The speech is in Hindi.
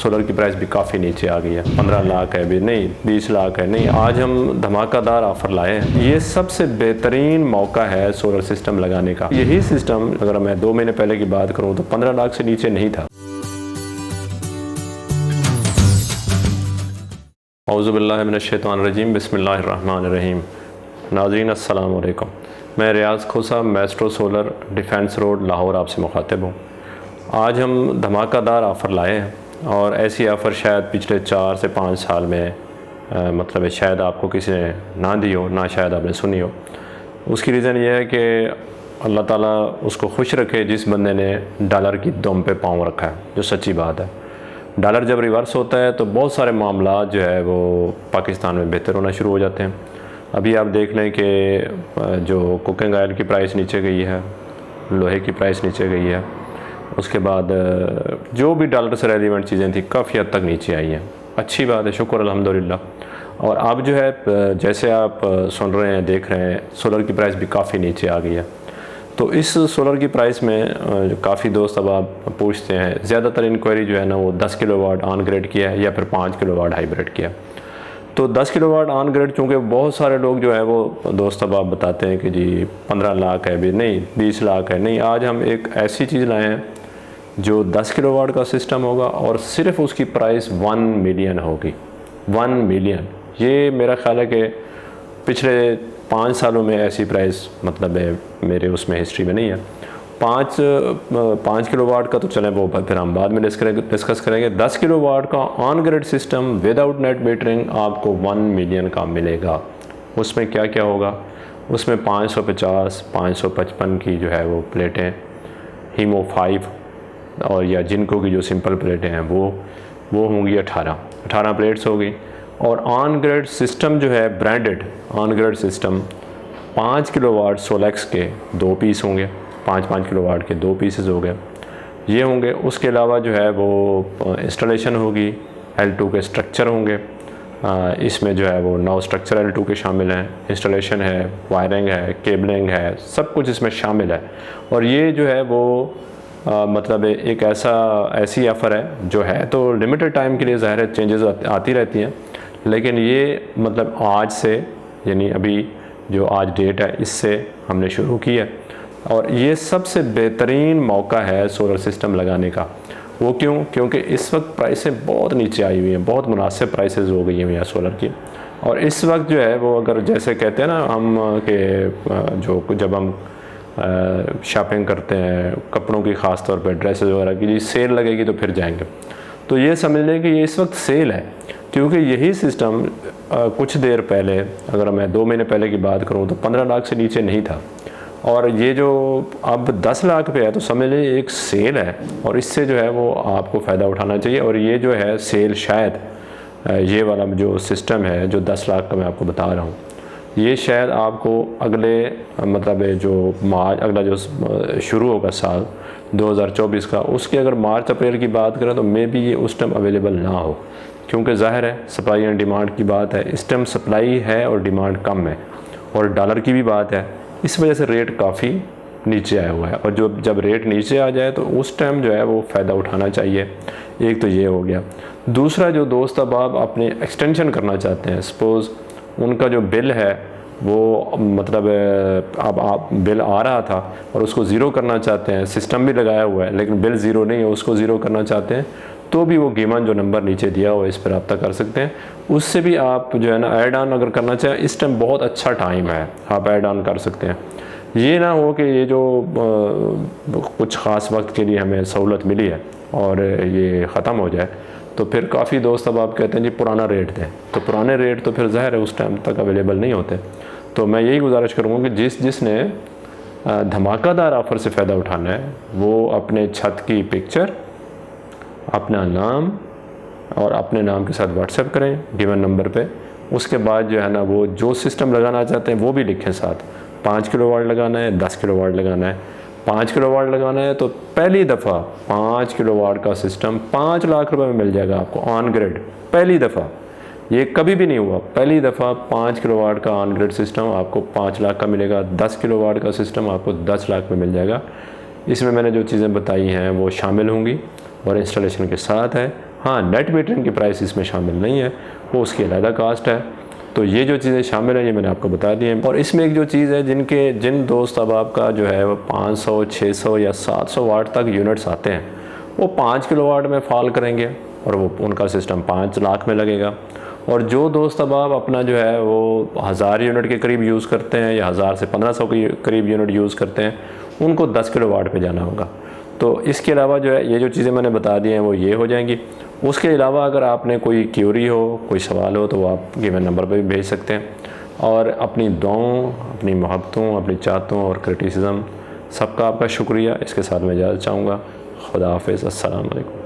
सोलर की प्राइस भी काफ़ी नीचे आ गई है। 15 लाख है भी नहीं, 20 लाख है नहीं, आज हम धमाकेदार ऑफ़र लाए हैं। ये सबसे बेहतरीन मौका है सोलर सिस्टम लगाने का। यही सिस्टम अगर मैं 2 महीने पहले की बात करूँ तो 15 लाख से नीचे नहीं था। औज़ुबिल्लाहि मिनश्शैतानिर्रजीम, बिस्मिल्लाहिर्रहमानिर्रहीम। नाज़रीन अस्सलाम वालेकुम। मैं Riaz Khosa, maestro solar, defence road, Lahore आपसे मुखातिब हूँ। आज हम धमाकेदार ऑफ़र लाए हैं और ऐसी ऑफ़र शायद पिछले 4 से 5 साल में मतलब शायद आपको किसी ने ना दी हो, ना शायद आपने सुनी हो। उसकी रीज़न ये है कि अल्लाह ताला उसको खुश रखे जिस बंदे ने डॉलर की दुम पे पाँव रखा है, जो सच्ची बात है। डॉलर जब रिवर्स होता है तो बहुत सारे मामला जो है वो पाकिस्तान में बेहतर होना शुरू हो जाते हैं। अभी आप देख लें कि जो कुकिंग ऑयल की प्राइस नीचे गई है, लोहे की प्राइस नीचे गई है, उसके बाद जो भी डॉलर से रेलिवेंट चीज़ें थी काफ़ी हद तक नीचे आई हैं। अच्छी बात है, शुक्र अल्हम्दुलिल्लाह। और अब जो है जैसे आप सुन रहे हैं, देख रहे हैं, सोलर की प्राइस भी काफ़ी नीचे आ गई है। तो इस सोलर की प्राइस में काफ़ी दोस्त अब आप पूछते हैं, ज़्यादातर इंक्वायरी जो है ना वो 10 किलोवाट ऑन ग्रिड की है या फिर 5 किलोवाट हाइब्रिड की है। तो 10 किलोवाट ऑन ग्रिड, चूँकि बहुत सारे लोग जो है वो दोस्त अब आप बताते हैं कि जी 15 लाख है भी नहीं, 20 लाख है नहीं, आज हम एक ऐसी चीज़ लाए हैं जो 10 किलोवाट का सिस्टम होगा और सिर्फ उसकी प्राइस 1 मिलियन होगी। 1 मिलियन, ये मेरा ख्याल है कि पिछले 5 सालों में ऐसी प्राइस मतलब है मेरे उसमें हिस्ट्री में नहीं है। 5 किलोवाट का तो चलें वो फिर हम बाद में डिस्कस करेंगे। 10 किलोवाट का on grid system without net metering आपको 1 मिलियन का मिलेगा। उसमें क्या क्या होगा? उसमें 550, 555 की जो है वो प्लेटें, हीमो 5 और या जिनको की जो सिंपल प्लेटें हैं वो होंगी 18 प्लेट्स होगी। और ऑन ग्रिड सिस्टम जो है branded on grid system 5 kilowatt Solex के 2 पीस होंगे, 5 किलोवाट के 2 पीसेस हो गए, ये होंगे। उसके अलावा जो है वो इंस्टॉलेशन होगी, L2 के स्ट्रक्चर होंगे, इसमें जो है वो 9 स्ट्रक्चर L2 के शामिल हैं, इंस्टॉलेशन है, वायरिंग है, केबलिंग है, सब कुछ इसमें शामिल है। और ये जो है वो मतलब एक ऐसी ऑफ़र है जो है तो लिमिटेड टाइम के लिए, ज़ाहिर है चेंजेस आती रहती हैं, लेकिन ये मतलब आज से, यानी अभी जो आज डेट है इससे हमने शुरू की है। और ये सबसे बेहतरीन मौका है सोलर सिस्टम लगाने का। वो क्यों? क्योंकि इस वक्त प्राइसें बहुत नीचे आई हुई हैं, बहुत मुनासिब प्राइसेस हो गई हैं यहाँ सोलर की। और इस वक्त जो है वो अगर जैसे कहते हैं ना हम कि जो जब हम शॉपिंग करते हैं कपड़ों की, ख़ास तौर पे ड्रेसेस वगैरह की, सेल लगेगी तो फिर जाएंगे, तो ये समझ लें कि ये इस वक्त सेल है। क्योंकि यही सिस्टम कुछ देर पहले, अगर मैं 2 महीने पहले की बात करूं तो 15 लाख से नीचे नहीं था, और ये जो अब 10 लाख पे है तो समझ लीजिए एक सेल है। और इससे जो है वो आपको फ़ायदा उठाना चाहिए। और ये जो है सेल शायद ये वाला जो सिस्टम है जो 10 लाख का मैं आपको बता रहा हूँ, ये शायद आपको अगले मतलब जो अगला जो शुरू होगा साल 2024 का, उसके अगर मार्च अप्रैल की बात करें तो मे बी ये उस टाइम अवेलेबल ना हो। क्योंकि ज़ाहिर है सप्लाई एंड डिमांड की बात है, इस टाइम सप्लाई है और डिमांड कम है, और डॉलर की भी बात है, इस वजह से रेट काफ़ी नीचे आया हुआ है। और जब रेट नीचे आ जाए तो उस टाइम जो है वो फ़ायदा उठाना चाहिए। एक तो ये हो गया। दूसरा, जो दोस्त अब आप अपने एक्सटेंशन करना चाहते हैं, सपोज़ उनका जो बिल है वो मतलब अब आप बिल आ रहा था और उसको ज़ीरो करना चाहते हैं, सिस्टम भी लगाया हुआ है लेकिन बिल ज़ीरो नहीं है, उसको ज़ीरो करना चाहते हैं, तो भी वो गिवन जो नंबर नीचे दिया हुआ है इस पर रब्ता कर सकते हैं। उससे भी आप जो है ना ऐड ऑन अगर करना चाहें, इस टाइम बहुत अच्छा टाइम है, आप ऐड ऑन कर सकते हैं। ये ना हो कि ये जो कुछ ख़ास वक्त के लिए हमें सहूलत मिली है और ये ख़त्म हो जाए, तो फिर काफ़ी दोस्त अब आप कहते हैं जी पुराना रेट दें, तो पुराने रेट तो फिर ज़ाहिर है उस टाइम तक अवेलेबल नहीं होते। तो मैं यही गुजारिश करूँगा कि जिसने धमाकेदार ऑफ़र से फ़ायदा उठाना है वो अपने छत की पिक्चर, अपना नाम और अपने नाम के साथ व्हाट्सएप करें गिवन नंबर पे। उसके बाद जो है ना वो जो सिस्टम लगाना चाहते हैं वो भी लिखें साथ। 5 किलोवाट लगाना है, 10 किलोवाट लगाना है। 5 किलोवाट लगाना है तो पहली दफ़ा 5 किलोवाट का सिस्टम 5 लाख रुपए में मिल जाएगा आपको ऑन ग्रिड। पहली दफ़ा, ये कभी भी नहीं हुआ, पहली दफ़ा 5 किलोवाट का ऑन ग्रिड सिस्टम आपको 5 लाख का मिलेगा। 10 किलोवाट का सिस्टम आपको 10 लाख में मिल जाएगा। इसमें मैंने जो चीज़ें बताई हैं वो शामिल होंगी और इंस्टॉलेशन के साथ है। हाँ, नेट मीटरिंग की प्राइस इसमें शामिल नहीं है, वो उसकी अलग कास्ट है। तो ये जो चीज़ें शामिल हैं ये मैंने आपको बता दी हैं। और इसमें एक जो चीज़ है, जिन दोस्त अब आपका जो है वो 500, 600 या 700 वाट तक यूनिट्स आते हैं, वो 5 किलोवाट में फॉल करेंगे और वो उनका सिस्टम 5 लाख में लगेगा। और जो दोस्त अब आप अपना जो है वो 1000 यूनिट के करीब यूज़ करते हैं या 1000 से 1500 के करीब यूनिट यूज़ करते हैं, उनको 10 किलोवाट पे जाना होगा। तो इसके अलावा जो है ये जो चीज़ें मैंने बता दी हैं वो ये हो जाएंगी। उसके अलावा अगर आपने कोई क्यूरी हो, कोई सवाल हो, तो वो आप गिवन नंबर पे भी भेज सकते हैं। और अपनी दुआओं, अपनी मोहब्बतों, अपनी चाहतों और क्रिटिसिज्म सबका आपका शुक्रिया। इसके साथ मैं इजाज़त चाहूँगा। खुदा हाफ़िज़। अस्सलाम वालेकुम।